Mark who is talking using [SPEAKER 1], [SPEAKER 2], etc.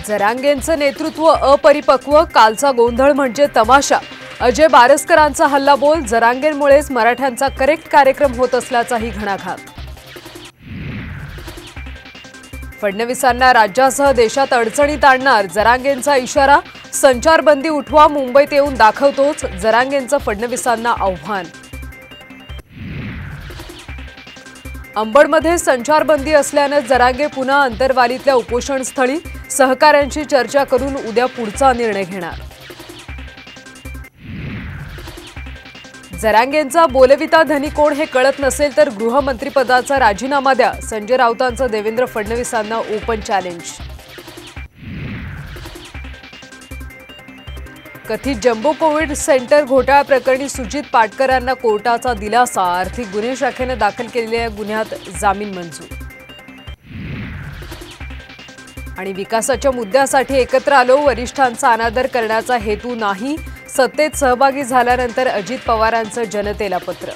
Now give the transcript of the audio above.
[SPEAKER 1] जरांगेंचं नेतृत्व अपरिपक्व, कालचा गोंधळ म्हणजे तमाशा. अजय बारसकरांचा हल्लाबोल, जरांगेंमुळेच मराठ्यांचा करेक्ट कार्यक्रम होत असल्याचाही घणाघात. फडणवीसांना राज्यासह देशात अडचणीत आणणार, जरांगेंचा इशारा. संचारबंदी उठवा, मुंबईत येऊन दाखवतोच, जरांगेंचं फडणवीसांना आव्हान. अंबडमध्ये संचारबंदी असल्याने जरांगे पुन्हा अंतरवालीतल्या उपोषणस्थळी, सहकाऱ्यांशी चर्चा करून उद्या पुढचा निर्णय घेणार. जरांगेंचा बोलविता धनी कोण हे कळत नसेल तर गृहमंत्रीपदाचा राजीनामा द्या, संजय राऊतांचं देवेंद्र फडणवीसांना ओपन चॅलेंज. कथित जम्बो कोविड सेंटर घोटाळा प्रकरणी सुजित पाटकरांना कोर्टाचा दिलासा, आर्थिक गुन्हे शाखेने दाखल केलेल्या गुन्ह्यात जामीन मंजूर. आणि विकासाच्या मुद्द्यासाठी एकत्र आलो, वरिष्ठांचा अनादर करण्याचा हेतू नाही, सत्तेत सहभागी झाल्यानंतर अजित पवारांचं जनतेला पत्र.